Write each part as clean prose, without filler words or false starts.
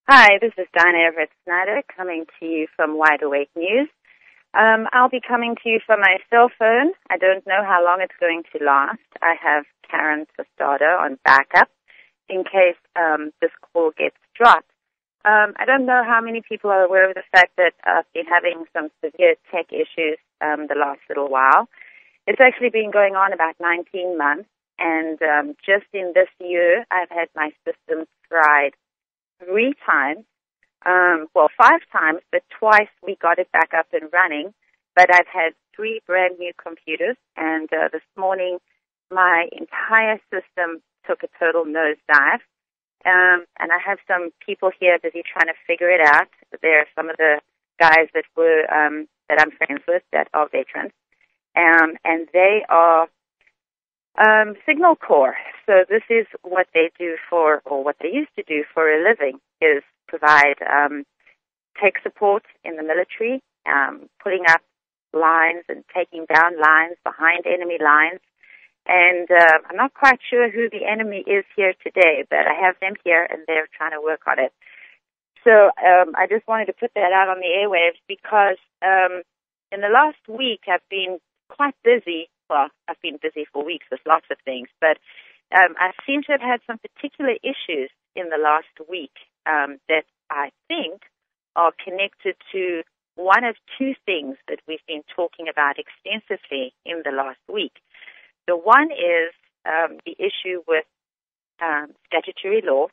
Hi, this is D.E.Snyder coming to you from Wide Awake News. I'll be coming to you from my cell phone. I don't know how long it's going to last. I have Karen Q.T on backup in case this call gets dropped. I don't know how many people are aware of the fact that I've been having some severe tech issues the last little while. It's actually been going on about 19 months, and just in this year, I've had my system fried 3 times, 5 times, but twice we got it back up and running. But I've had 3 brand new computers, and this morning my entire system took a total nosedive. And I have some people here busy trying to figure it out. There are some of the guys that I'm friends with that are veterans, and they are Signal Corps. So this is what they do for, or what they used to do for a living, is provide tech support in the military, putting up lines and taking down lines behind enemy lines. And I'm not quite sure who the enemy is here today, but I have them here, and they're trying to work on it. So I just wanted to put that out on the airwaves because in the last week I've been quite busy. Well, I've been busy for weeks with lots of things, but I seem to have had some particular issues in the last week that I think are connected to one of 2 things that we've been talking about extensively in the last week. The one is the issue with statutory law.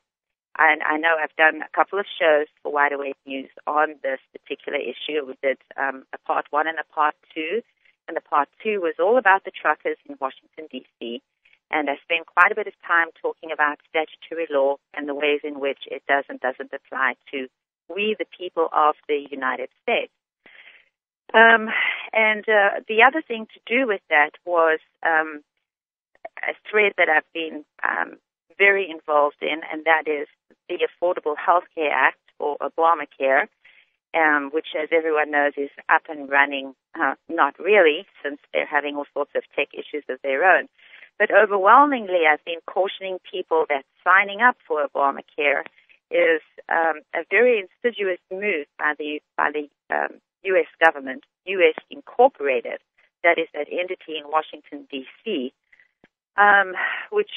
And I know I've done a couple of shows for Wide Awake News on this particular issue. We did a part 1 and a part 2. And the part 2 was all about the truckers in Washington, D.C. And I spent quite a bit of time talking about statutory law and the ways in which it does and doesn't apply to we, the people of the United States. The other thing to do with that was a thread that I've been very involved in, and that is the Affordable Health Care Act, or Obamacare, which, as everyone knows, is up and running, not really, since they're having all sorts of tech issues of their own. But overwhelmingly, I've been cautioning people that signing up for Obamacare is a very insidious move by the U.S. government, U.S. Incorporated, that is that entity in Washington, D.C., which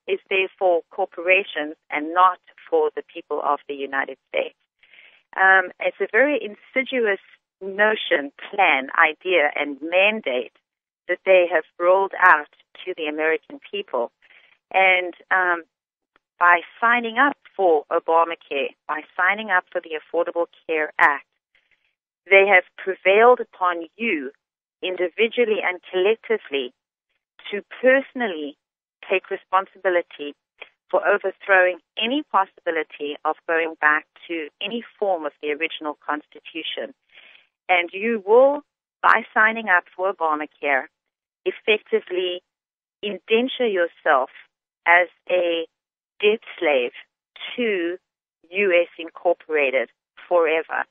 is there for corporations and not for the people of the United States. It's a very insidious notion, plan, idea, and mandate that they have rolled out to the American people. And by signing up for Obamacare, by signing up for the Affordable Care Act, they have prevailed upon you individually and collectively to personally take responsibility for overthrowing any possibility of going back to any form of the original Constitution. And you will, by signing up for Obamacare, effectively indenture yourself as a debt slave to U.S. Incorporated forever.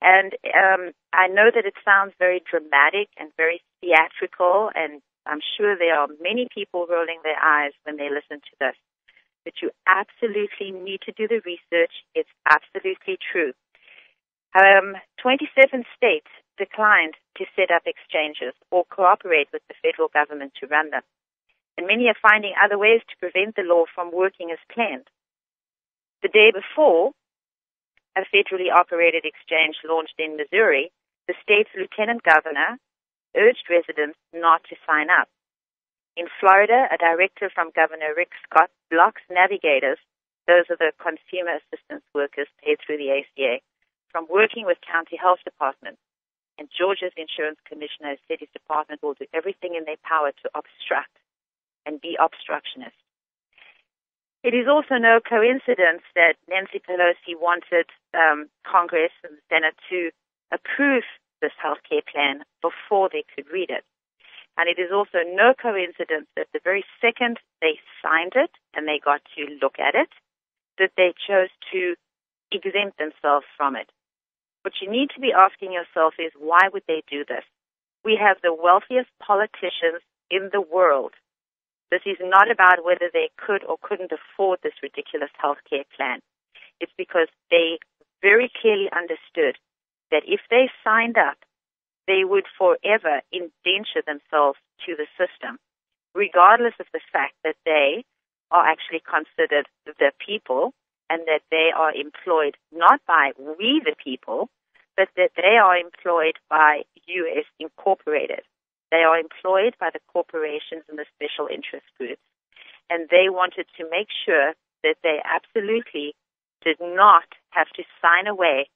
And I know that it sounds very dramatic and very theatrical, and I'm sure there are many people rolling their eyes when they listen to this. But you absolutely need to do the research. It's absolutely true. 27 states declined to set up exchanges or cooperate with the federal government to run them. And many are finding other ways to prevent the law from working as planned. The day before a federally operated exchange launched in Missouri, the state's lieutenant governor urged residents not to sign up. In Florida, a directive from Governor Rick Scott blocks navigators, those are the consumer assistance workers paid through the ACA, from working with county health departments. And Georgia's insurance commissioner said his department will do everything in their power to obstruct and be obstructionist. It is also no coincidence that Nancy Pelosi wanted Congress and the Senate to approve this health care plan before they could read it. And it is also no coincidence that the very second they signed it and they got to look at it, that they chose to exempt themselves from it. What you need to be asking yourself is, why would they do this? We have the wealthiest politicians in the world. This is not about whether they could or couldn't afford this ridiculous health care plan. It's because they very clearly understood that if they signed up, they would forever indenture themselves to the system, regardless of the fact that they are actually considered the people and that they are employed not by we the people, but that they are employed by U.S. Incorporated. They are employed by the corporations and the special interest groups. And they wanted to make sure that they absolutely did not have to sign away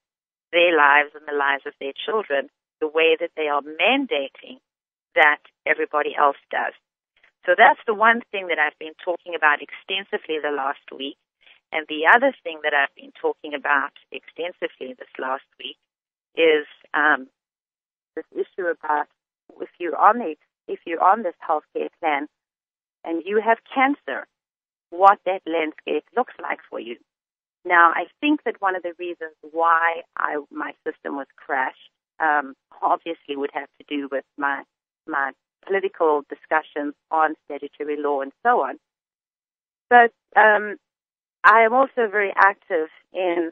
their lives and the lives of their children the way that they are mandating that everybody else does. So that's the one thing that I've been talking about extensively the last week. And the other thing that I've been talking about extensively this last week is this issue about if you're on this healthcare plan and you have cancer, what that landscape looks like for you. Now, I think that one of the reasons why my system was crashed obviously would have to do with my political discussions on statutory law and so on. But I am also very active in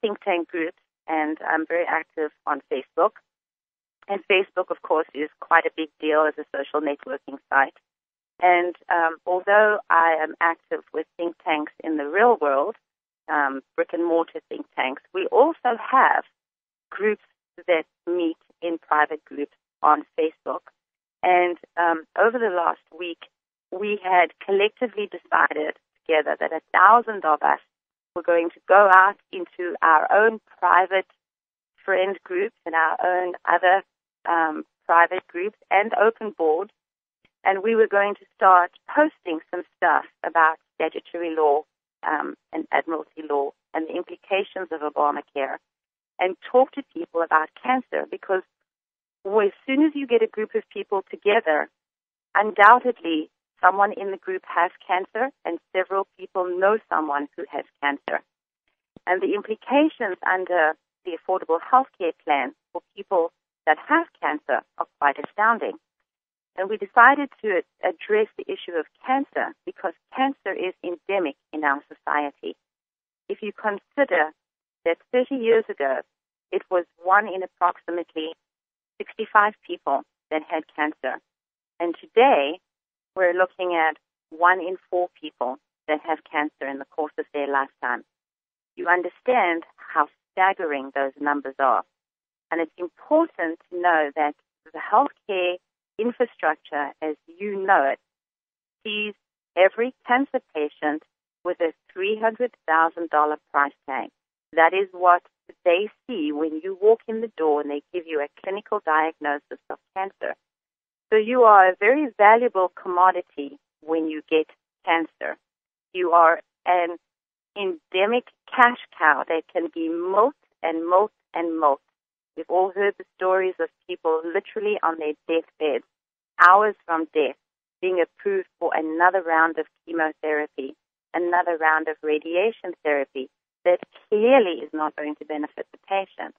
think tank groups, and I'm very active on Facebook. And Facebook, of course, is quite a big deal as a social networking site. And although I am active with think tanks in the real world, brick and mortar think tanks, we also have groups that meet in private groups on Facebook. And over the last week, we had collectively decided together that 1,000 of us were going to go out into our own private friend groups and our own other private groups and open boards, and we were going to start posting some stuff about statutory law and admiralty law and the implications of Obamacare, and talk to people about cancer, because as soon as you get a group of people together, undoubtedly someone in the group has cancer and several people know someone who has cancer. And the implications under the Affordable Health Care Plan for people that have cancer are quite astounding. And we decided to address the issue of cancer because cancer is endemic in our society. If you consider that 30 years ago, it was 1 in approximately 65 people that had cancer. And today, we're looking at 1 in 4 people that have cancer in the course of their lifetime. You understand how staggering those numbers are. And it's important to know that the healthcare infrastructure, as you know it, sees every cancer patient with a $300,000 price tag. That is what they see when you walk in the door and they give you a clinical diagnosis of cancer. So you are a very valuable commodity when you get cancer. You are an endemic cash cow that can be milked and milked and milked. We've all heard the stories of people literally on their deathbeds, hours from death, being approved for another round of chemotherapy, another round of radiation therapy that clearly is not going to benefit the patient.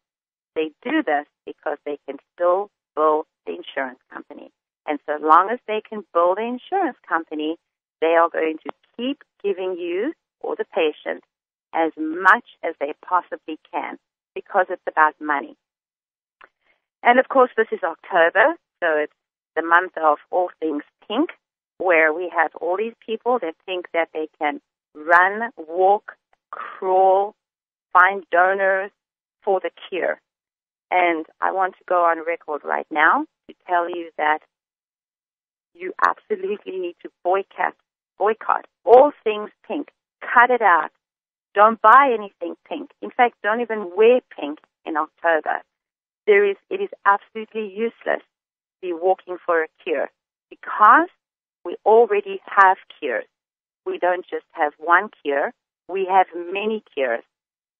They do this because they can still bill the insurance company. And so long as they can bill the insurance company, they are going to keep giving you or the patient as much as they possibly can because it's about money. And of course, this is October, so it's the month of all things pink, where we have all these people that think that they can run, walk, crawl, find donors for the cure. And I want to go on record right now to tell you that you absolutely need to boycott all things pink. Cut it out. Don't buy anything pink. In fact, don't even wear pink in October. It is absolutely useless to be walking for a cure because we already have cures. We don't just have one cure. We have many cures.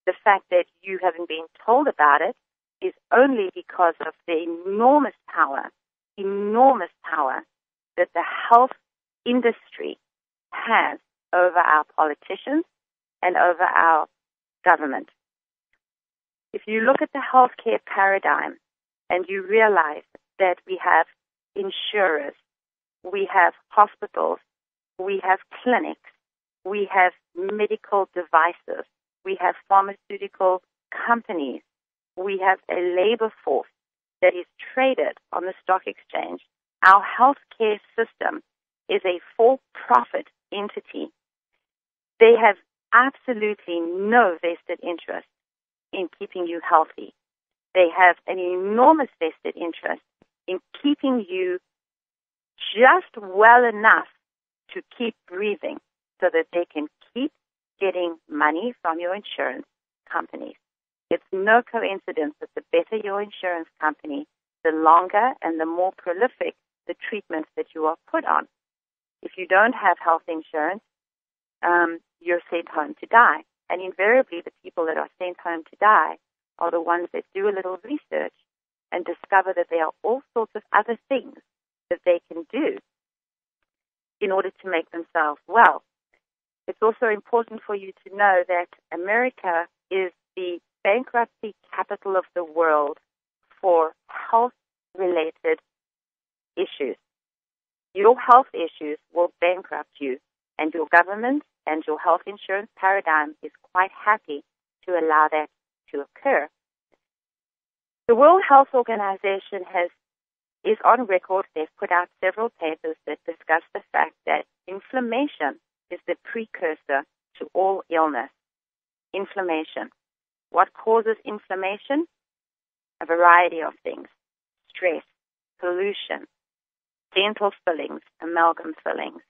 The fact that you haven't been told about it is only because of the enormous power that the health industry has over our politicians and over our government. If you look at the healthcare paradigm and you realize that we have insurers, we have hospitals, we have clinics, we have medical devices, We have pharmaceutical companies. We have a labor force that is traded on the stock exchange. Our healthcare system is a for-profit entity. They have absolutely no vested interest in keeping you healthy. They have an enormous vested interest in keeping you just well enough to keep breathing so that they can keep getting money from your insurance companies. It's no coincidence that the better your insurance company, the longer and the more prolific the treatments that you are put on. If you don't have health insurance, you're sent home to die. And invariably, the people that are sent home to die are the ones that do a little research and discover that there are all sorts of other things that they can do in order to make themselves well. It's also important for you to know that America is the bankruptcy capital of the world for health-related issues. Your health issues will bankrupt you, and your government and your health insurance paradigm is quite happy to allow that to occur. The World Health Organization is on record. They've put out several papers that discuss the fact that inflammation is the precursor to all illness. Inflammation. What causes inflammation? A variety of things. Stress, pollution, dental fillings, amalgam fillings.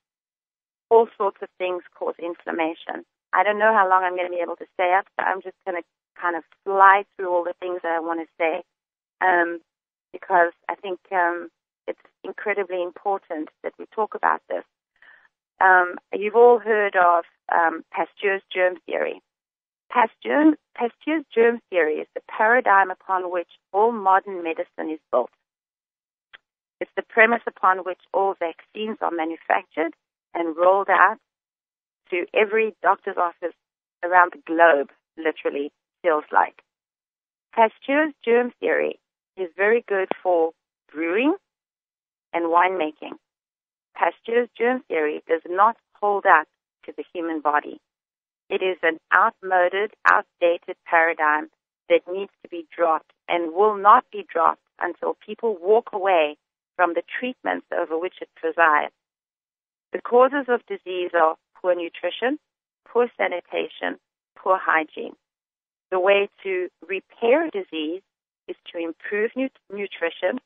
All sorts of things cause inflammation. I don't know how long I'm going to be able to stay up, so I'm just going to kind of slide through all the things that I want to say because I think it's incredibly important that we talk about this. You've all heard of Pasteur's germ theory. Pasteur's germ theory is the paradigm upon which all modern medicine is built. It's the premise upon which all vaccines are manufactured and rolled out to every doctor's office around the globe, literally, feels like. Pasteur's germ theory is very good for brewing and winemaking. Pasteur's germ theory does not hold up to the human body. It is an outmoded, outdated paradigm that needs to be dropped and will not be dropped until people walk away from the treatments over which it presides. The causes of disease are poor nutrition, poor sanitation, poor hygiene. The way to repair disease is to improve nutrition,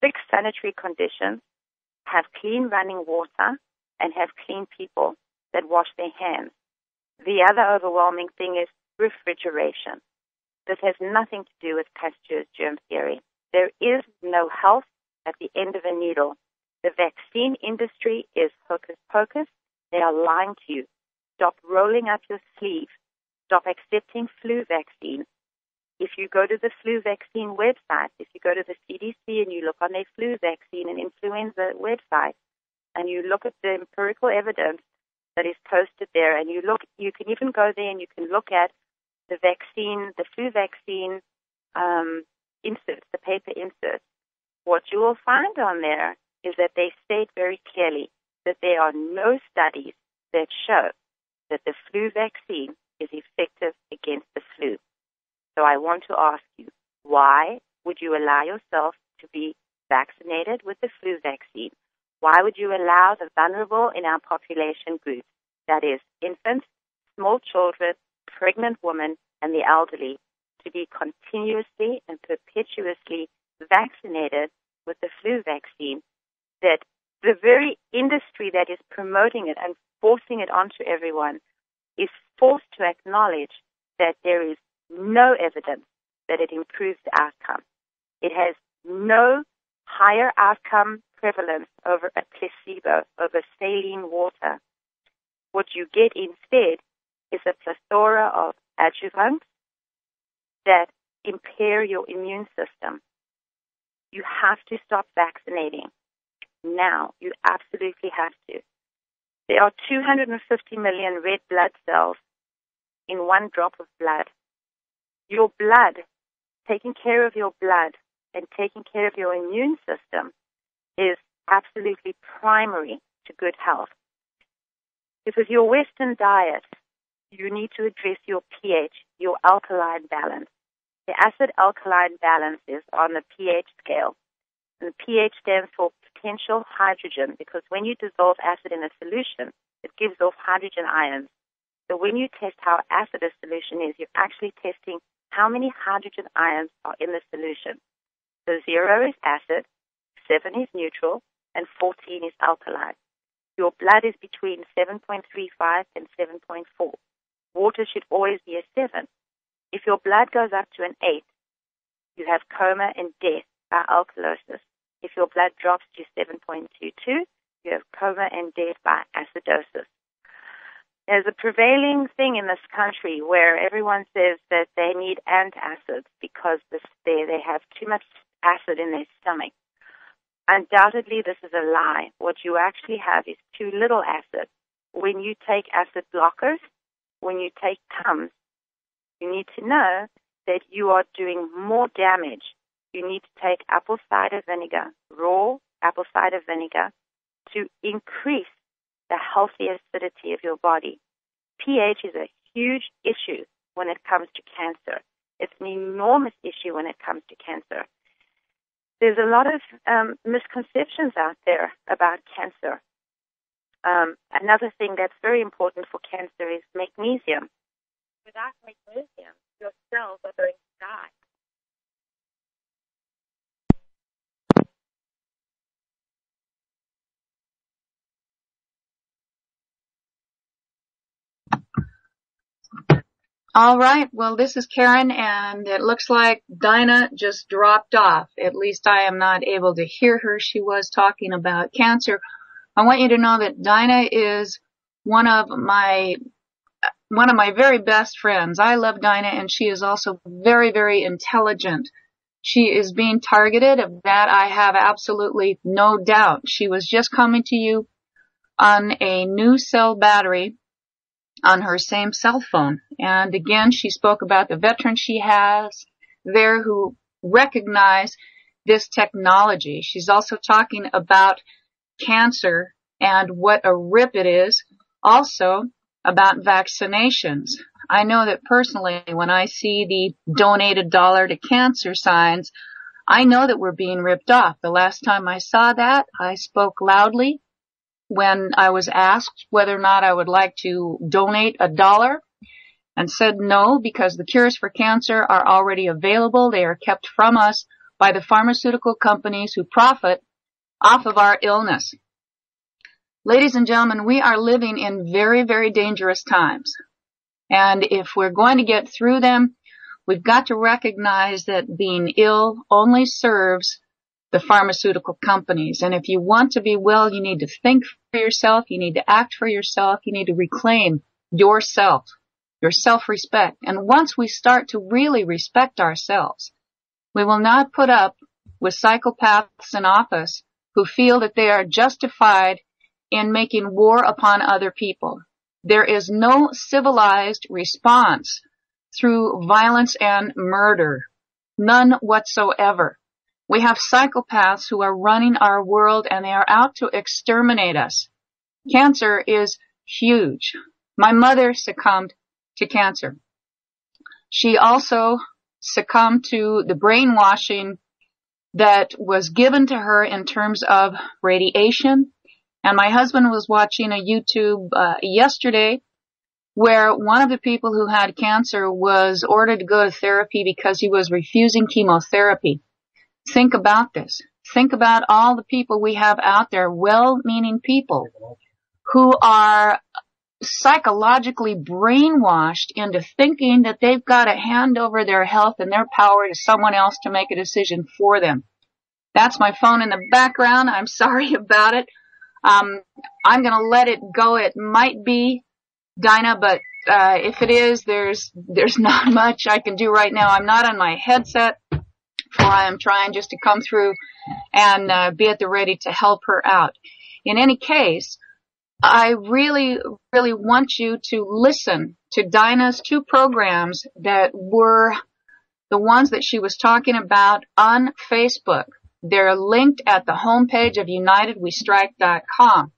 fix sanitary conditions, have clean running water, and have clean people that wash their hands. The other overwhelming thing is refrigeration. This has nothing to do with Pasteur's germ theory. There is no health at the end of a needle. The vaccine industry is hocus pocus. They are lying to you. Stop rolling up your sleeve. Stop accepting flu vaccine. If you go to the flu vaccine website, if you go to the CDC and you look on their flu vaccine and influenza website, and you look at the empirical evidence that is posted there, and you can even go there and you can look at the flu vaccine inserts, the paper inserts. What you will find on there is that they state very clearly that there are no studies that show that the flu vaccine is effective against the flu. So I want to ask you, why would you allow yourself to be vaccinated with the flu vaccine? Why would you allow the vulnerable in our population groups, that is, infants, small children, pregnant women, and the elderly, to be continuously and perpetuously vaccinated with the flu vaccine, that the very industry that is promoting it and forcing it onto everyone is forced to acknowledge that there is no evidence that it improves the outcome. It has no higher outcome prevalence over a placebo, over saline water. What you get instead is a plethora of adjuvants that impair your immune system. You have to stop vaccinating. Now, you absolutely have to. There are 250 million red blood cells in one drop of blood. Your blood, taking care of your blood and taking care of your immune system is absolutely primary to good health. Because your Western diet you need to address your pH, your alkaline balance. The acid-alkaline balance is on the pH scale. And the pH stands for potential hydrogen, because when you dissolve acid in a solution, it gives off hydrogen ions. So when you test how acid a solution is, you're actually testing how many hydrogen ions are in the solution. So 0 is acid, 7 is neutral, and 14 is alkaline. Your blood is between 7.35 and 7.4. Water should always be a 7. If your blood goes up to an 8, you have coma and death by alkalosis. If your blood drops to 7.22, you have coma and death by acidosis. There's a prevailing thing in this country where everyone says that they need antacids because they have too much acid in their stomach. Undoubtedly, this is a lie. What you actually have is too little acid. When you take acid blockers, when you take Tums, you need to know that you are doing more damage. You need to take apple cider vinegar, raw apple cider vinegar, to increase the healthy acidity of your body. pH is a huge issue when it comes to cancer. It's an enormous issue when it comes to cancer. There's a lot of misconceptions out there about cancer. Another thing that's very important for cancer is magnesium. Without magnesium, your cells are going to die. All right. Well, this is Karen, and it looks like Dinah just dropped off. At least I am not able to hear her. She was talking about cancer. I want you to know that Dinah is one of my very best friends. I love Dinah, and she is also very, very intelligent. She is being targeted. Of that, I have absolutely no doubt. She was just coming to you on a new cell battery on her same cell phone. And again, she spoke about the veterans she has there who recognize this technology. She's also talking about cancer and what a rip it is. Also about vaccinations. I know that personally, when I see the donated dollar to cancer signs, I know that we're being ripped off. The last time I saw that, I spoke loudly when I was asked whether or not I would like to donate $1 and said no, because the cures for cancer are already available. They are kept from us by the pharmaceutical companies who profit off of our illness. Ladies and gentlemen, we are living in very, very dangerous times. And if we're going to get through them, we've got to recognize that being ill only serves the pharmaceutical companies. And if you want to be well, you need to think for yourself, you need to act for yourself, you need to reclaim yourself, your self-respect. And once we start to really respect ourselves, we will not put up with psychopaths in office who feel that they are justified in making war upon other people. There is no civilized response through violence and murder. None whatsoever. We have psychopaths who are running our world, and they are out to exterminate us. Cancer is huge. My mother succumbed to cancer. She also succumbed to the brainwashing that was given to her in terms of radiation. And my husband was watching a YouTube yesterday where one of the people who had cancer was ordered to go to therapy because he was refusing chemotherapy. Think about this. Think about all the people we have out there, well-meaning people, who are psychologically brainwashed into thinking that they've got to hand over their health and their power to someone else to make a decision for them. That's my phone in the background. I'm sorry about it. I'm going to let it go. It might be Dinah, but if it is, there's not much I can do right now. I'm not on my headset, for I am trying just to come through and be at the ready to help her out. In any case, I really, really want you to listen to Dinah's 2 programs that were the ones that she was talking about on Facebook. They're linked at the homepage of UnitedWeStrike.com.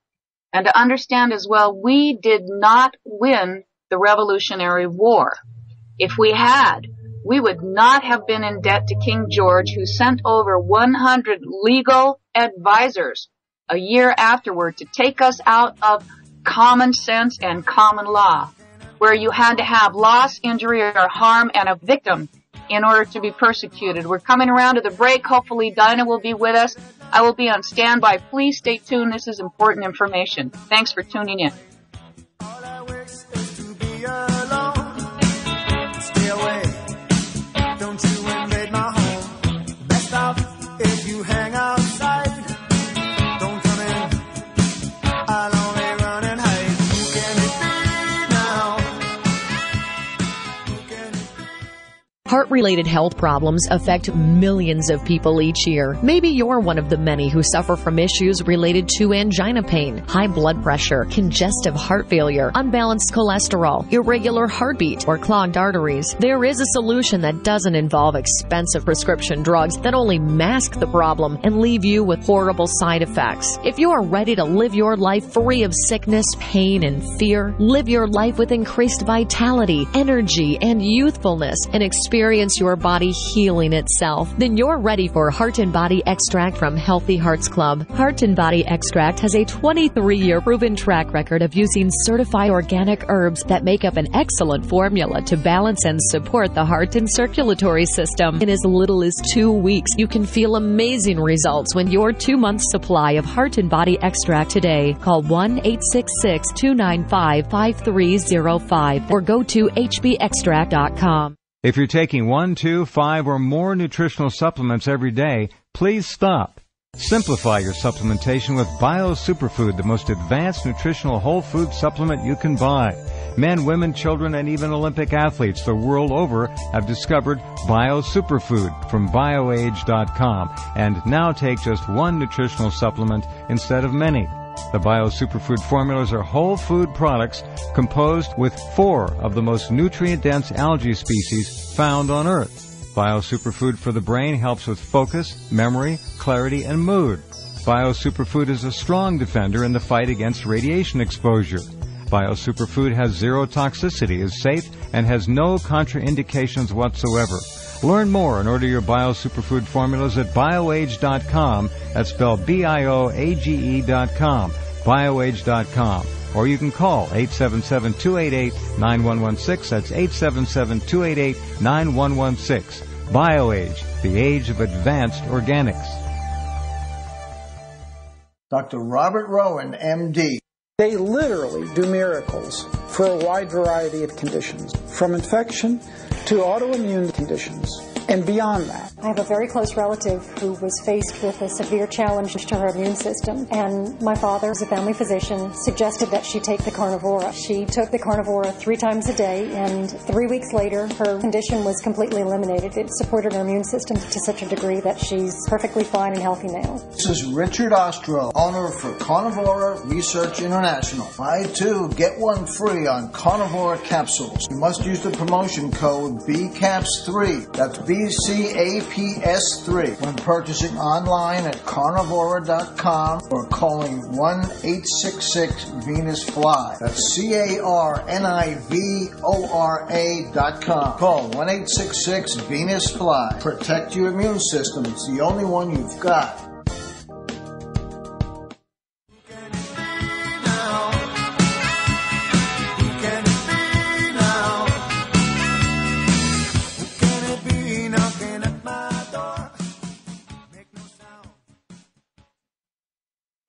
And to understand as well, we did not win the Revolutionary War. If we had, we would not have been in debt to King George, who sent over 100 legal advisors a year afterward to take us out of common sense and common law, where you had to have loss, injury, or harm and a victim in order to be persecuted. We're coming around to the break. Hopefully Dinah will be with us. I will be on standby. Please stay tuned. This is important information. Thanks for tuning in. All I wish is to be alone. Stay away. Don't you invade my home. Best off if you hang outside. Don't come in. I'll only run and hide. Who can it be now? Who can it be? Heart-related health problems affect millions of people each year. Maybe you're one of the many who suffer from issues related to angina pain, high blood pressure, congestive heart failure, unbalanced cholesterol, irregular heartbeat, or clogged arteries. There is a solution that doesn't involve expensive prescription drugs that only mask the problem and leave you with horrible side effects. If you are ready to live your life free of sickness, pain, and fear, live your life with increased vitality, energy, and youthfulness, and experience your body healing itself, then you're ready for Heart and Body Extract from Healthy Hearts Club. Heart and Body Extract has a 23-year proven track record of using certified organic herbs that make up an excellent formula to balance and support the heart and circulatory system. In as little as 2 weeks, you can feel amazing results when your 2-month supply of Heart and Body Extract today. Call 1-866-295-5305 or go to hbextract.com. If you're taking 1, 2, 5, or more nutritional supplements every day, please stop. Simplify your supplementation with Bio Superfood, the most advanced nutritional whole food supplement you can buy. Men, women, children, and even Olympic athletes the world over have discovered Bio Superfood from BioAge.com and now take just one nutritional supplement instead of many. The Bio Superfood formulas are whole food products composed with 4 of the most nutrient-dense algae species found on Earth. Bio Superfood for the brain helps with focus, memory, clarity, and mood. Bio Superfood is a strong defender in the fight against radiation exposure. Bio Superfood has zero toxicity, is safe, and has no contraindications whatsoever. Learn more and order your Bio Superfood formulas at BioAge.com. That's spelled BIOAGE.com, BioAge.com. Or you can call 877-288-9116. That's 877-288-9116. BioAge, the age of advanced organics. Dr. Robert Rowan, MD. They literally do miracles for a wide variety of conditions, from infection to autoimmune conditions and beyond that. I have a very close relative who was faced with a severe challenge to her immune system, and my father, as a family physician, suggested that she take the Carnivora. She took the Carnivora 3 times a day, and 3 weeks later, her condition was completely eliminated. It supported her immune system to such a degree that she's perfectly fine and healthy now. This is Richard Ostro, owner for Carnivora Research International. Buy 2, get 1 free on Carnivora capsules. You must use the promotion code BCAPS3. That's BCAPS3 when purchasing online at carnivora.com or calling 1-866-VENUS-FLY. That's CARNIVORA.com. Call 1-866-VENUS-FLY. Protect your immune system. It's the only one you've got.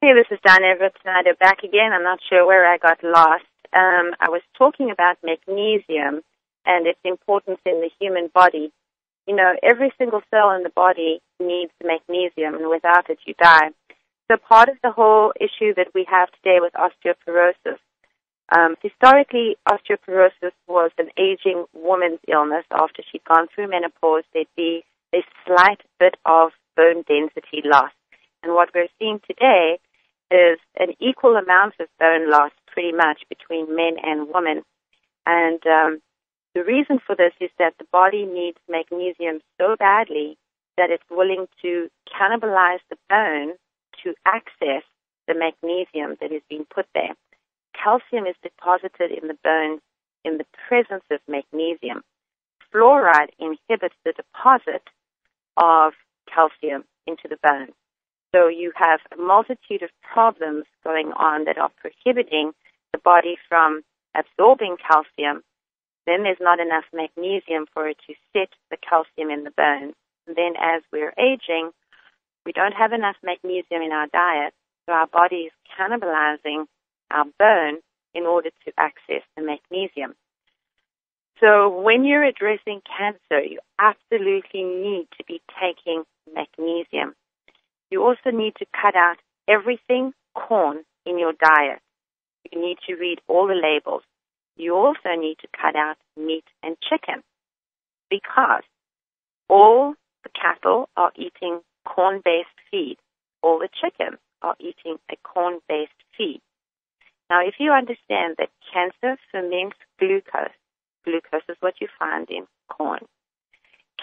Hey, this is D.E.Snyder back again. I'm not sure where I got lost. I was talking about magnesium and its importance in the human body. You know, every single cell in the body needs magnesium, and without it, you die. So part of the whole issue that we have today with osteoporosis, historically, osteoporosis was an aging woman's illness. After she'd gone through menopause, there'd be a slight bit of bone density loss. And what we're seeing today is an equal amount of bone loss pretty much between men and women. And the reason for this is that the body needs magnesium so badly that it's willing to cannibalize the bone to access the magnesium that is being put there. Calcium is deposited in the bones in the presence of magnesium. Fluoride inhibits the deposit of calcium into the bone. So you have a multitude of problems going on that are prohibiting the body from absorbing calcium. Then there's not enough magnesium for it to set the calcium in the bone. And then as we're aging, we don't have enough magnesium in our diet, so our body is cannibalizing our bone in order to access the magnesium. So when you're addressing cancer, you absolutely need to be taking magnesium. You also need to cut out everything corn in your diet. You need to read all the labels. You also need to cut out meat and chicken because all the cattle are eating corn-based feed. All the chickens are eating a corn-based feed. Now, if you understand that cancer ferments glucose, glucose is what you find in corn.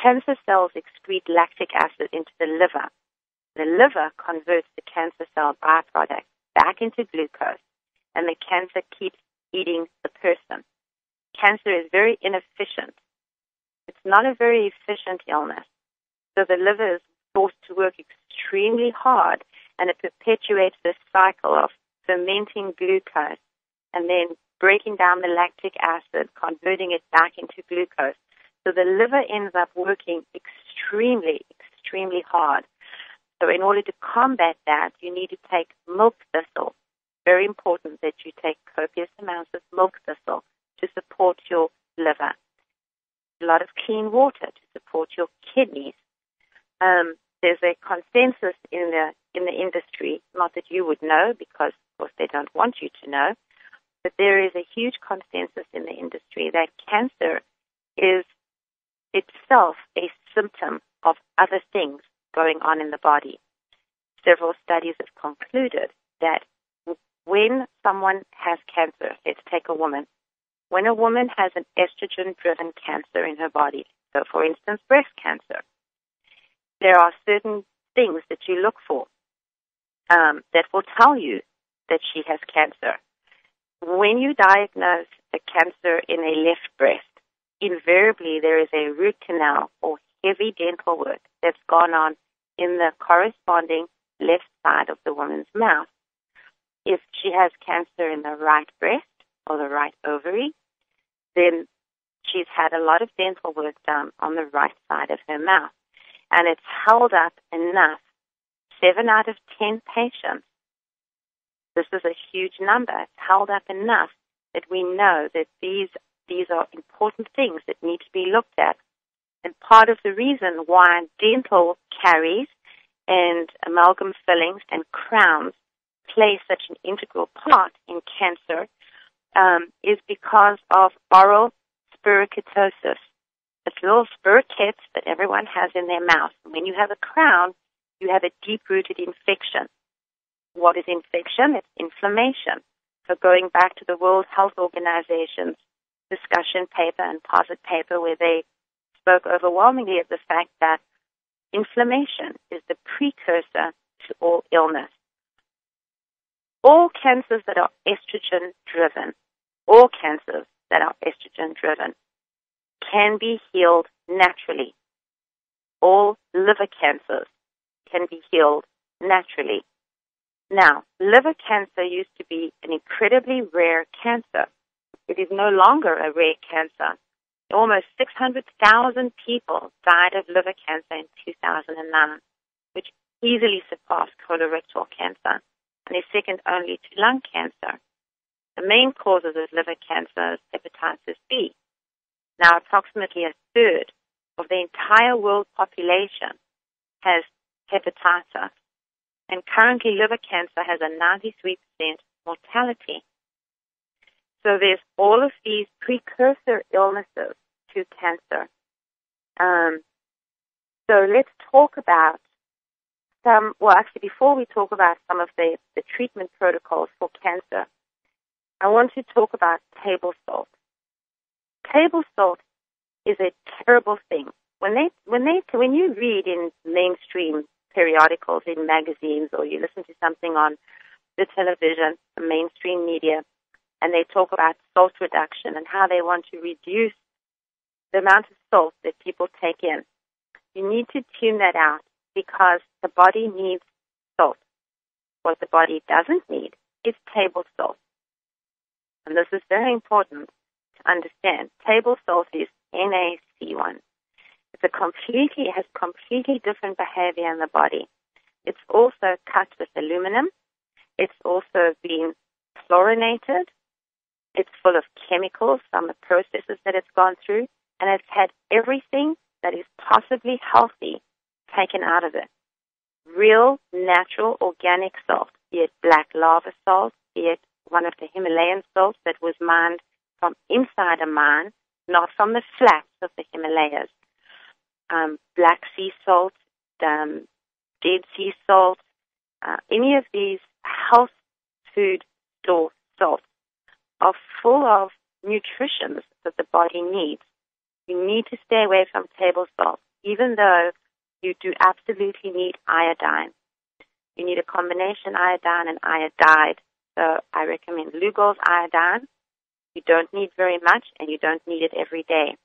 Cancer cells excrete lactic acid into the liver. The liver converts the cancer cell byproduct back into glucose, and the cancer keeps eating the person. Cancer is very inefficient. It's not a very efficient illness. So the liver is forced to work extremely hard, and it perpetuates this cycle of fermenting glucose and then breaking down the lactic acid, converting it back into glucose. So the liver ends up working extremely, extremely hard. So in order to combat that, you need to take milk thistle. Very important that you take copious amounts of milk thistle to support your liver. A lot of clean water to support your kidneys. There's a consensus in the industry, not that you would know because, of course, they don't want you to know, but there is a huge consensus in the industry that cancer is itself a symptom of other things going on in the body. Several studies have concluded that when someone has cancer, let's take a woman, when a woman has an estrogen-driven cancer in her body, so for instance, breast cancer, there are certain things that you look for that will tell you that she has cancer. When you diagnose a cancer in a left breast, invariably there is a root canal or heavy dental work that's gone on in the corresponding left side of the woman's mouth. If she has cancer in the right breast or the right ovary, then she's had a lot of dental work done on the right side of her mouth. And it's held up enough. 7 out of 10 patients, this is a huge number, it's held up enough that we know that these are important things that need to be looked at. And part of the reason why dental caries and amalgam fillings and crowns play such an integral part in cancer is because of oral spiriculosis. It's little spirochetes that everyone has in their mouth. When you have a crown, you have a deep-rooted infection. What is infection? It's inflammation. So going back to the World Health Organization's discussion paper and posit paper where they spoke overwhelmingly of the fact that inflammation is the precursor to all illness. All cancers that are estrogen-driven, can be healed naturally. All liver cancers can be healed naturally. Now, liver cancer used to be an incredibly rare cancer. It is no longer a rare cancer. Almost 600,000 people died of liver cancer in 2009, which easily surpassed colorectal cancer and is second only to lung cancer. The main causes of liver cancer is hepatitis B. Now, approximately a third of the entire world population has hepatitis, and currently liver cancer has a 93% mortality. So there's all of these precursor illnesses to cancer. So let's talk about before we talk about some of the treatment protocols for cancer, I want to talk about table salt. Table salt is a terrible thing. When you read in mainstream periodicals, in magazines, or you listen to something on the television, the mainstream media, and they talk about salt reduction and how they want to reduce the amount of salt that people take in. You need to tune that out because the body needs salt. What the body doesn't need is table salt. And this is very important to understand. Table salt is NaC1. It has completely different behavior in the body. It's also cut with aluminum. It's also been chlorinated. It's full of chemicals from the processes that it's gone through, and it's had everything that is possibly healthy taken out of it. Real, natural, organic salt, be it black lava salt, be it one of the Himalayan salts that was mined from inside a mine, not from the flats of the Himalayas. Black sea salt, Dead Sea salt, any of these health food store salts are full of nutrients that the body needs. You need to stay away from table salt, even though you do absolutely need iodine. You need a combination iodine and iodide. So I recommend Lugol's iodine. You don't need very much, and you don't need it every day.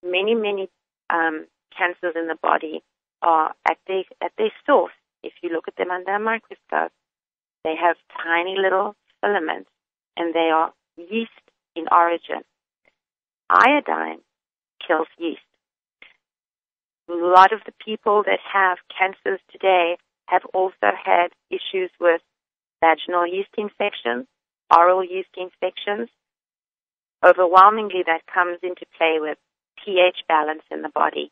Many cancers in the body are at their source. If you look at them under a microscope, they have tiny little filaments, and they are yeast in origin. Iodine kills yeast. A lot of the people that have cancers today have also had issues with vaginal yeast infections, oral yeast infections. Overwhelmingly, that comes into play with pH balance in the body.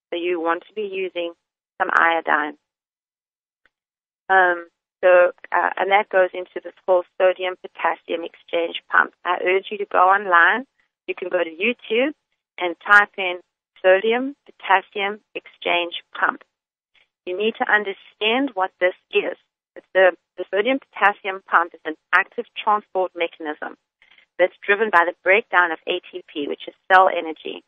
So you want to be using some iodine. And that goes into this whole sodium-potassium exchange pump. I urge you to go online. You can go to YouTube and type in sodium-potassium exchange pump. You need to understand what this is. The sodium-potassium pump is an active transport mechanism that's driven by the breakdown of ATP, which is cell energy.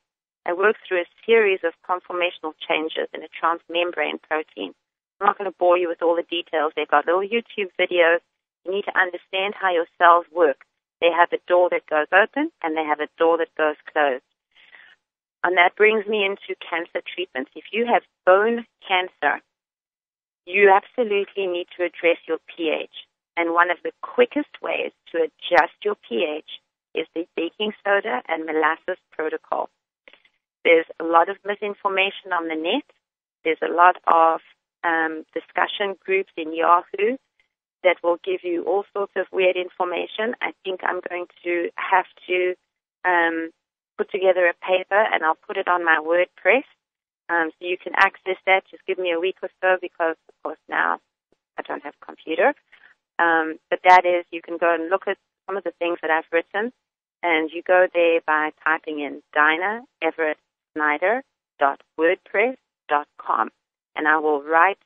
It works through a series of conformational changes in a transmembrane protein. I'm not going to bore you with all the details. They've got little YouTube videos. You need to understand how your cells work. They have a door that goes open, and they have a door that goes closed. And that brings me into cancer treatments. If you have bone cancer, you absolutely need to address your pH. And one of the quickest ways to adjust your pH is the baking soda and molasses protocol. There's a lot of misinformation on the net. There's a lot of discussion groups in Yahoo that will give you all sorts of weird information. I think I'm going to have to put together a paper, and I'll put it on my WordPress. So you can access that. Just give me a week or so because, of course, now I don't have a computer. But that is, you can go and look at some of the things that I've written, and you go there by typing in DinaEverettSnyder.wordpress.com. And I will write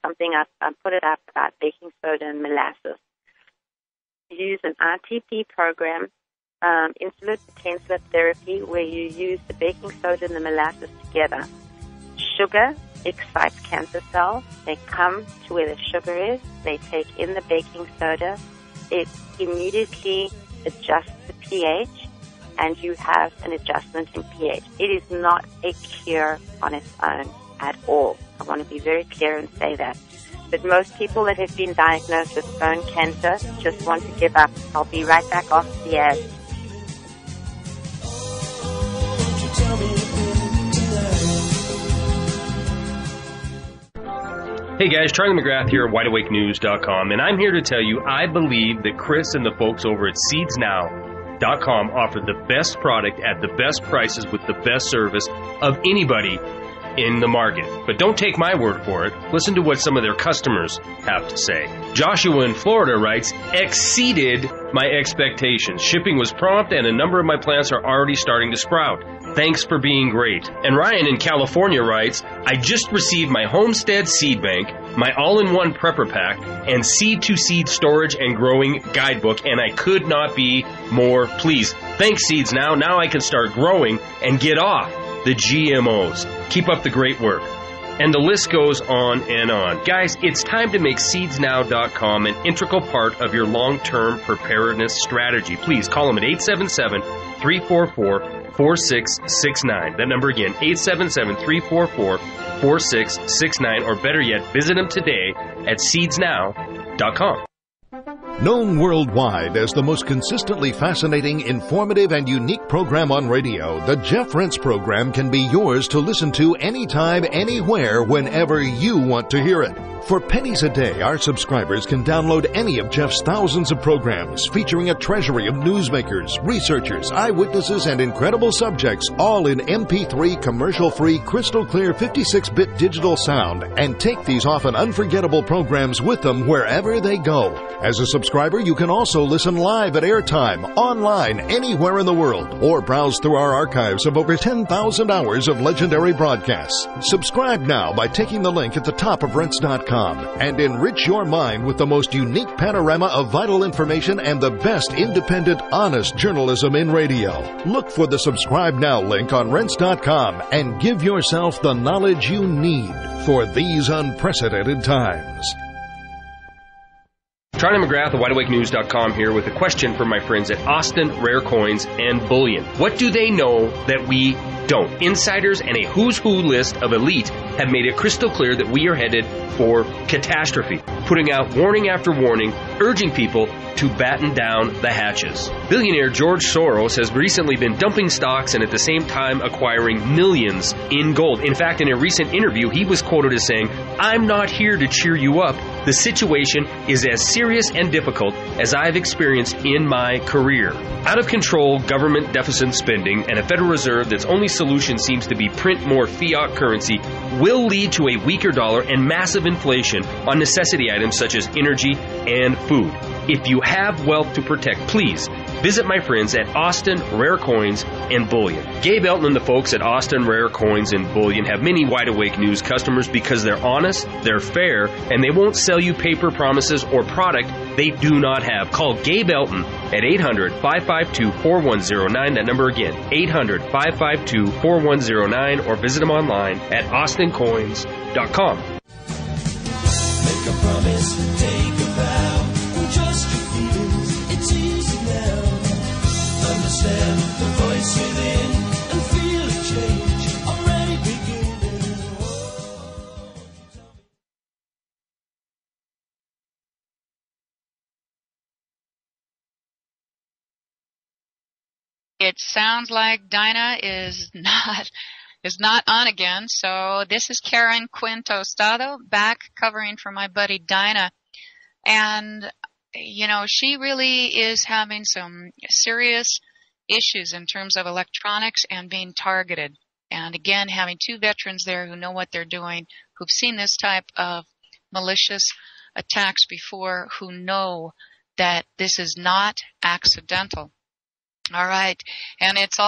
something up and put it up about baking soda and molasses. Use an RTP program, insulin-potential therapy, where you use the baking soda and the molasses together. Sugar excites cancer cells. They come to where the sugar is. They take in the baking soda. It immediately adjusts the pH, and you have an adjustment in pH. It is not a cure on its own at all. I want to be very clear and say that. But most people that have been diagnosed with bone cancer just want to give up. I'll be right back after the ad. Hey guys, Charlie McGrath here at WideAwakeNews.com, and I'm here to tell you I believe that Chris and the folks over at SeedsNow.com offer the best product at the best prices with the best service of anybody in the market. But don't take my word for it. Listen to what some of their customers have to say. Joshua in Florida writes, exceeded my expectations. Shipping was prompt and a number of my plants are already starting to sprout. Thanks for being great. And Ryan in California writes, I just received my Homestead Seed Bank, my all-in-one prepper pack, and seed-to-seed storage and growing guidebook, and I could not be more pleased. Thanks, Seeds Now. Now I can start growing and get off the GMOs. Keep up the great work. And the list goes on and on. Guys, it's time to make SeedsNow.com an integral part of your long-term preparedness strategy. Please call them at 877-344-4669. That number again, 877-344-4669. Or better yet, visit them today at SeedsNow.com. Known worldwide as the most consistently fascinating, informative, and unique program on radio, the Jeff Rense program can be yours to listen to anytime, anywhere, whenever you want to hear it. For pennies a day, our subscribers can download any of Jeff's thousands of programs featuring a treasury of newsmakers, researchers, eyewitnesses, and incredible subjects, all in MP3 commercial-free, crystal-clear 56-bit digital sound, and take these often unforgettable programs with them wherever they go. As a subscriber, you can also listen live at airtime, online, anywhere in the world, or browse through our archives of over 10,000 hours of legendary broadcasts. Subscribe now by taking the link at the top of Rense.com and enrich your mind with the most unique panorama of vital information and the best independent, honest journalism in radio. Look for the Subscribe Now link on Rense.com and give yourself the knowledge you need for these unprecedented times. Charlie McGrath of WideAwakeNews.com here with a question for my friends at Austin Rare Coins and Bullion. What do they know that we don't? Insiders and a who's who list of elite have made it crystal clear that we are headed for catastrophe, putting out warning after warning, urging people to batten down the hatches. Billionaire George Soros has recently been dumping stocks and at the same time acquiring millions in gold. In fact, in a recent interview, he was quoted as saying, "I'm not here to cheer you up. The situation is as serious and difficult as I've experienced in my career." Out of control government deficit spending and a Federal Reserve that's only solution seems to be print more fiat currency will lead to a weaker dollar and massive inflation on necessity items such as energy and food. If you have wealth to protect, please visit my friends at Austin Rare Coins and Bullion. Gabe Elton and the folks at Austin Rare Coins and Bullion have many Wide Awake News customers because they're honest, they're fair, and they won't sell you paper promises or product they do not have. Call Gabe Elton at 800-552-4109. That number again, 800-552-4109, or visit them online at austincoins.com. Make a promise, take a vow, trust your feelings, it's easy now. Understand the voice within and feel a change already beginning. It sounds like Dinah is not on again. So this is Karen Q.T. back covering for my buddy Dinah. And, you know, she really is having some serious issues in terms of electronics and being targeted. And again, having two veterans there who know what they're doing, who've seen this type of malicious attacks before, who know that this is not accidental. All right. And it's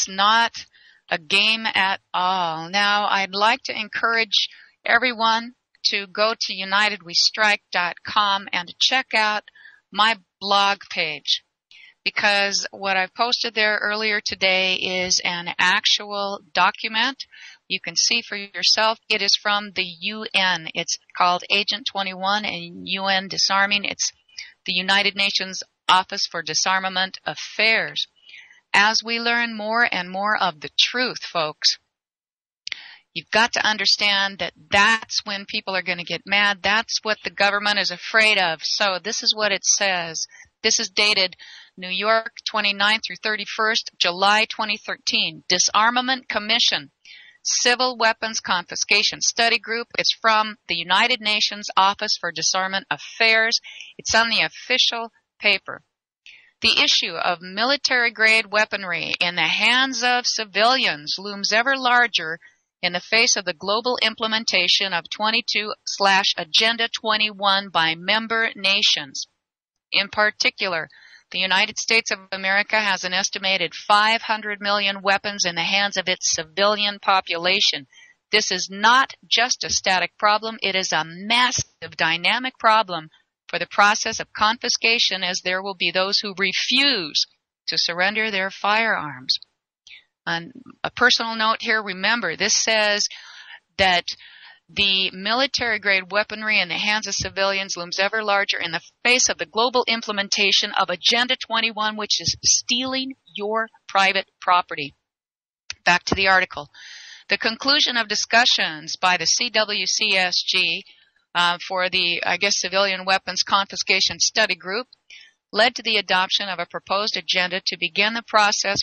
not a game at all. Now, I'd like to encourage everyone to go to UnitedWeStrike.com and to check out my blog page, because what I've posted there earlier today is an actual document. You can see for yourself. It is from the UN. It's called Agent 21 and UN Disarming. It's the United Nations Office for Disarmament Affairs. As we learn more and more of the truth, folks, you've got to understand that that's when people are going to get mad. That's what the government is afraid of. So this is what it says. This is dated New York 29th through 31st, July 2013. Disarmament Commission, Civil Weapons Confiscation Study Group. It's from the United Nations Office for Disarmament Affairs. It's on the official paper. The issue of military-grade weaponry in the hands of civilians looms ever larger in the face of the global implementation of 22/Agenda 21 by member nations. In particular, the United States of America has an estimated 500 million weapons in the hands of its civilian population. This is not just a static problem. It is a massive dynamic problem for the process of confiscation, as there will be those who refuse to surrender their firearms. On a personal note here, remember, this says that the military-grade weaponry in the hands of civilians looms ever larger in the face of the global implementation of Agenda 21, which is stealing your private property. Back to the article. The conclusion of discussions by the CWCSG for the, Civilian Weapons Confiscation Study Group led to the adoption of a proposed agenda to begin the process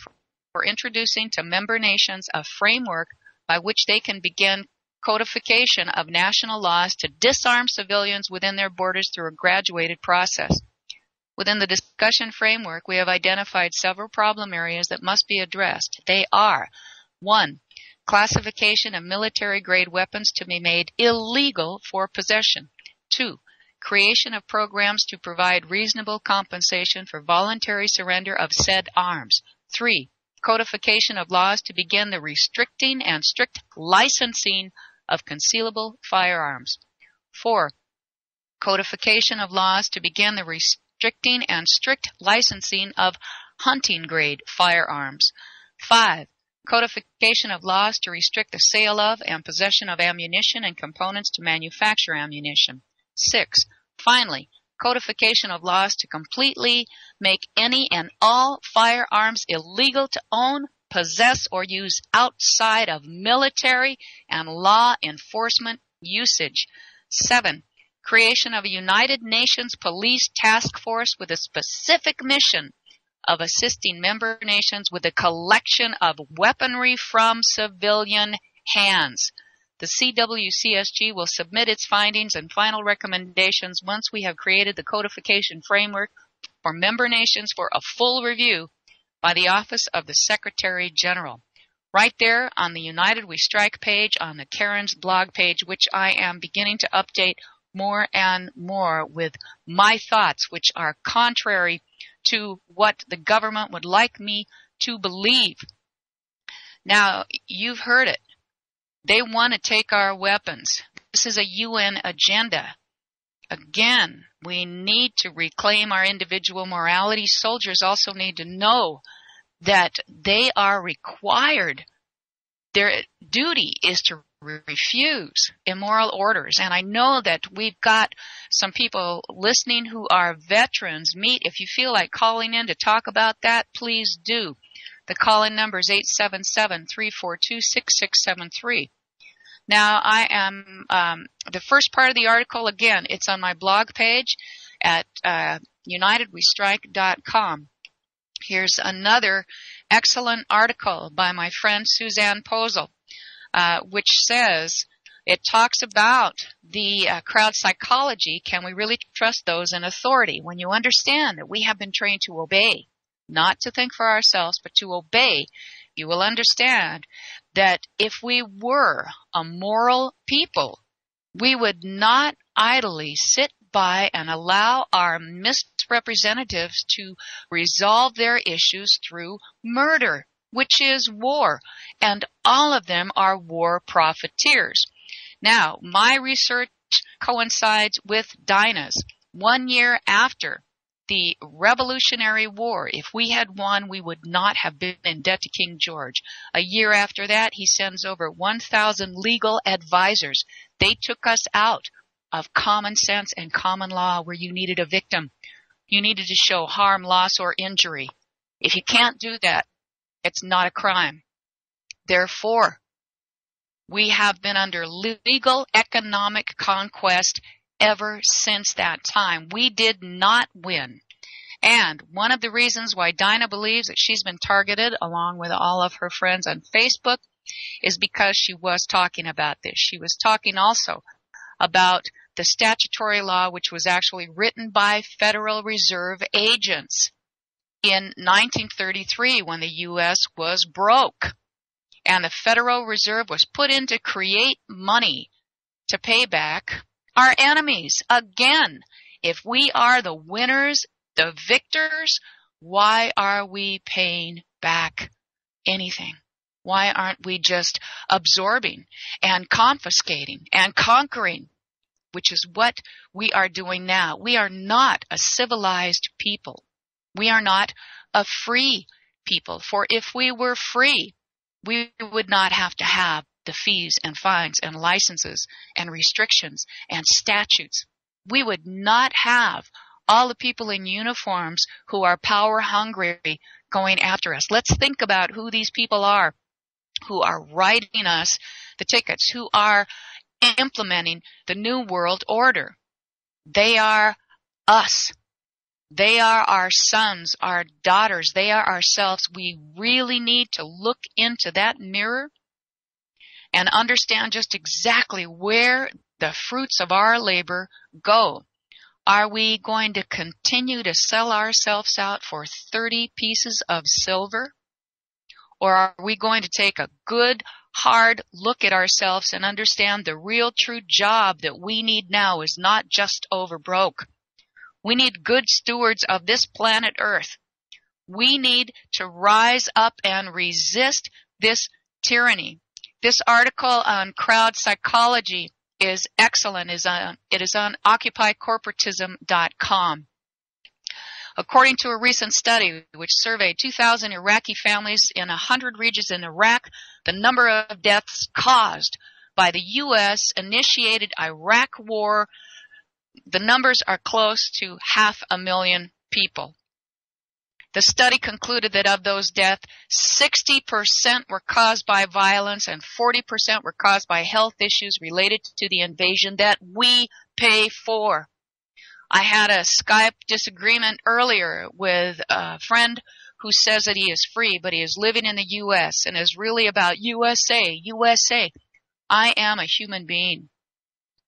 for introducing to member nations a framework by which they can begin codification of national laws to disarm civilians within their borders through a graduated process. Within the discussion framework, we have identified several problem areas that must be addressed. They are: 1. Classification of military-grade weapons to be made illegal for possession. 2. Creation of programs to provide reasonable compensation for voluntary surrender of said arms. 3. Codification of laws to begin the restricting and strict licensing of concealable firearms. 4. Codification of laws to begin the restricting and strict licensing of hunting-grade firearms. 5. Codification of laws to restrict the sale of and possession of ammunition and components to manufacture ammunition. 6. Finally, codification of laws to completely make any and all firearms illegal to own, possess, or use outside of military and law enforcement usage. 7. Creation of a United Nations Police Task Force with a specific mission of assisting member nations with the collection of weaponry from civilian hands. The CWCSG will submit its findings and final recommendations once we have created the codification framework for member nations for a full review by the Office of the Secretary General. Right there on the United We Strike page on the Karen's blog page, which I am beginning to update more and more with my thoughts, which are contrary to what the government would like me to believe. Now, you've heard it. They want to take our weapons. This is a UN agenda. Again, we need to reclaim our individual morality. Soldiers also need to know that they are required. Their duty is to refuse immoral orders. And I know that we've got some people listening who are veterans. If you feel like calling in to talk about that, please do. The call-in number is 877-342-6673. Now, I am, the first part of the article, again, it's on my blog page at UnitedWeStrike.com. Here's another excellent article by my friend Suzanne Posel, which says, it talks about the crowd psychology. Can we really trust those in authority? When you understand that we have been trained to obey, not to think for ourselves, but to obey, you will understand that if we were a moral people, we would not idly sit by and allow our misrepresentatives to resolve their issues through murder, which is war, and all of them are war profiteers. Now, my research coincides with Dinah's. 1 year after the Revolutionary War, if we had won, we would not have been in debt to King George. A year after that, he sends over 1,000 legal advisors. They took us out of common sense and common law where you needed a victim. You needed to show harm, loss, or injury. If you can't do that, it's not a crime. Therefore, we have been under legal economic conquest ever since that time. We did not win. And one of the reasons why Dinah believes that she's been targeted, along with all of her friends on Facebook, is because she was talking about this. She was talking also about the statutory law, which was actually written by Federal Reserve agents in 1933 when the U.S. was broke. And the Federal Reserve was put in to create money to pay back our enemies. Again, if we are the winners, the victors, why are we paying back anything? Why aren't we just absorbing and confiscating and conquering, which is what we are doing now? We are not a civilized people. We are not a free people. For if we were free, we would not have to have the the fees and fines and licenses and restrictions and statutes, we would not have all the people in uniforms who are power hungry going after us. Let's think about who these people are who are writing us the tickets, who are implementing the New World Order. They are us. They are our sons, our daughters. They are ourselves. We really need to look into that mirror and understand just exactly where the fruits of our labor go. Are we going to continue to sell ourselves out for 30 pieces of silver? Or are we going to take a good, hard look at ourselves and understand the real true job that we need now is not just over broke? We need good stewards of this planet Earth. We need to rise up and resist this tyranny. This article on crowd psychology is excellent. It is on OccupyCorporatism.com. According to a recent study which surveyed 2,000 Iraqi families in 100 regions in Iraq, the number of deaths caused by the U.S. initiated Iraq war, the numbers are close to 500,000 people. The study concluded that of those deaths, 60% were caused by violence and 40% were caused by health issues related to the invasion that we pay for. I had a Skype disagreement earlier with a friend who says that he is free, but he is living in the U.S. and is really about USA, USA. I am a human being.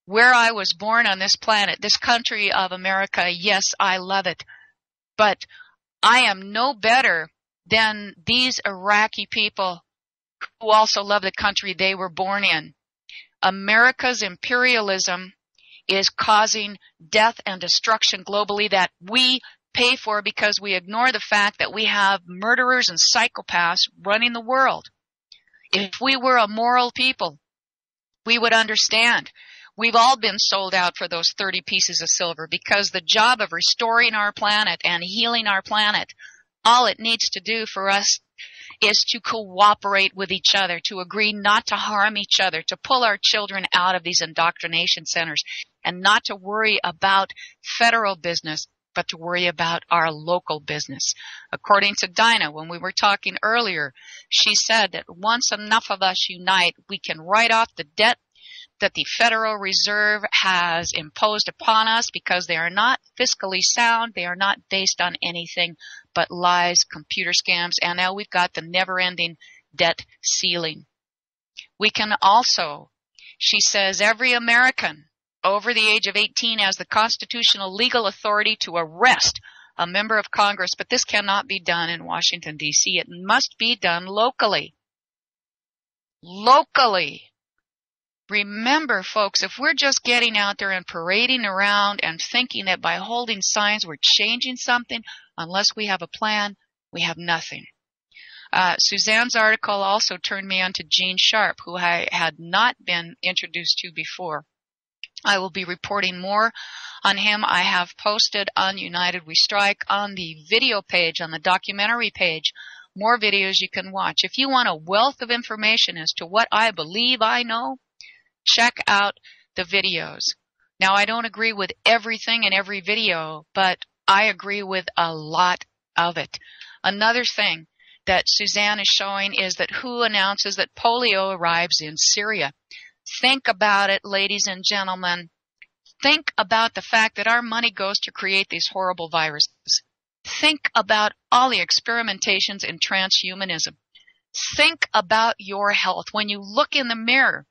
Where I was born on this planet, this country of America, yes, I love it. But I am no better than these Iraqi people who also love the country they were born in. America's imperialism is causing death and destruction globally that we pay for because we ignore the fact that we have murderers and psychopaths running the world. If we were a moral people, we would understand. We've all been sold out for those 30 pieces of silver because the job of restoring our planet and healing our planet, all it needs to do for us is to cooperate with each other, to agree not to harm each other, to pull our children out of these indoctrination centers, and not to worry about federal business, but to worry about our local business. According to Dinah, when we were talking earlier, she said that once enough of us unite, we can write off the debt that the Federal Reserve has imposed upon us because they are not fiscally sound, they are not based on anything but lies, computer scams, and now we've got the never-ending debt ceiling. We can also, she says, every American over the age of 18 has the constitutional legal authority to arrest a member of Congress, but this cannot be done in Washington, D.C. It must be done locally. Locally. Remember, folks, if we're just getting out there and parading around and thinking that by holding signs we're changing something, unless we have a plan, we have nothing. Suzanne's article also turned me on to Gene Sharp, who I had not been introduced to before. I will be reporting more on him. I have posted on United We Strike on the video page, on the documentary page, more videos you can watch. If you want a wealth of information as to what I believe I know, check out the videos. Now, I don't agree with everything in every video, but I agree with a lot of it. Another thing that Suzanne is showing is that WHO announces that polio arrives in Syria. Think about it, ladies and gentlemen. Think about the fact that our money goes to create these horrible viruses. Think about all the experimentations in transhumanism. Think about your health. When you look in the mirror,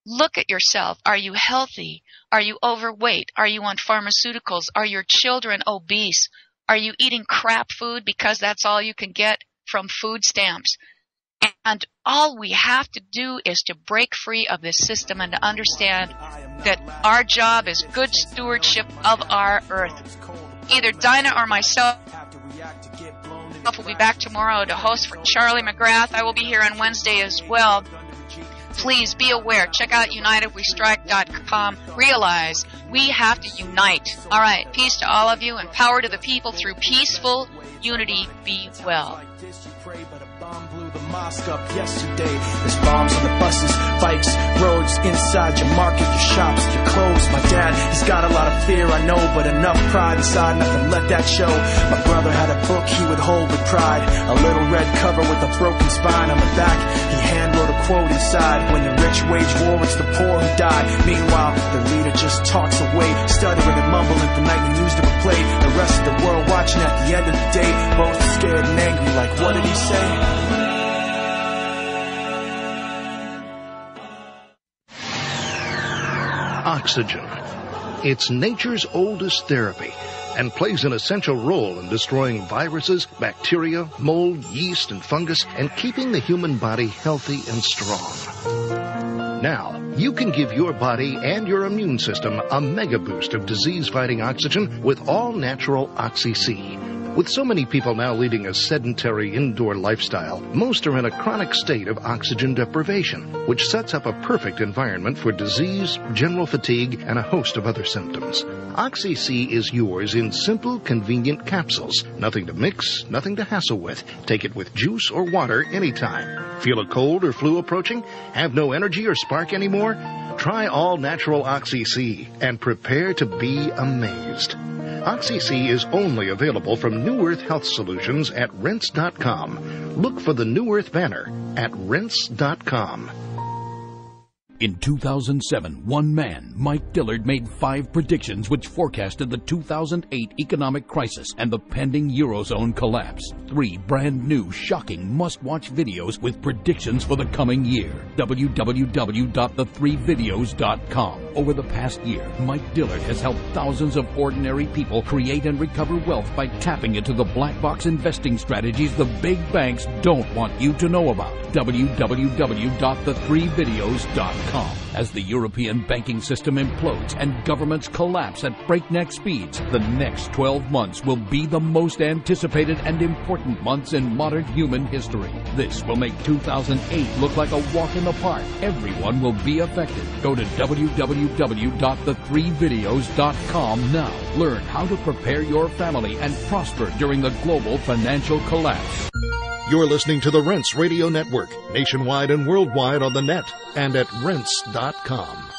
look at yourself. Are you healthy? Are you overweight? Are you on pharmaceuticals? Are your children obese? Are you eating crap food because that's all you can get from food stamps? And all we have to do is to break free of this system and to understand that our job is good stewardship of our earth. Either Dinah or myself will be back tomorrow to host for Charlie McGrath. I will be here on Wednesday as well. Please be aware. Check out UnitedWeStrike.com. Realize we have to unite. All right. Peace to all of you and power to the people through peaceful unity, be well. But a bomb blew the mosque up yesterday. There's bombs on the buses, bikes, roads, inside your market, your shops, your clothes. My dad, he's got a lot of fear, I know, but enough pride inside, nothing let that show. My brother had a book he would hold with pride, a little red cover with a broken spine on the back. He hand wrote a quote inside: when the rich wage war, it's the poor who die. Meanwhile, the leader just talks away, stuttering and mumbling the nightly news to replay. The rest of the world watching at the end of the day, both scared and angry, like what did he say? Oxygen. It's nature's oldest therapy and plays an essential role in destroying viruses, bacteria, mold, yeast, and fungus, and keeping the human body healthy and strong. Now, you can give your body and your immune system a mega boost of disease-fighting oxygen with all-natural Oxy-C. With so many people now leading a sedentary indoor lifestyle, most are in a chronic state of oxygen deprivation, which sets up a perfect environment for disease, general fatigue, and a host of other symptoms. Oxy-C is yours in simple, convenient capsules. Nothing to mix, nothing to hassle with. Take it with juice or water anytime. Feel a cold or flu approaching? Have no energy or spark anymore? Try all-natural Oxy-C and prepare to be amazed. Oxy-C is only available from New Earth Health Solutions at Rense.com. Look for the New Earth banner at Rense.com. In 2007, one man, Mike Dillard, made 5 predictions which forecasted the 2008 economic crisis and the pending Eurozone collapse. 3 brand new, shocking, must-watch videos with predictions for the coming year. www.the3videos.com. Over the past year, Mike Dillard has helped thousands of ordinary people create and recover wealth by tapping into the black box investing strategies the big banks don't want you to know about. www.the3videos.com. As the European banking system implodes and governments collapse at breakneck speeds, the next 12 months will be the most anticipated and important months in modern human history. This will make 2008 look like a walk in the park. Everyone will be affected. Go to www.the3videos.com now. Learn how to prepare your family and prosper during the global financial collapse. You're listening to the Rense Radio Network, nationwide and worldwide on the net and at Rense.com.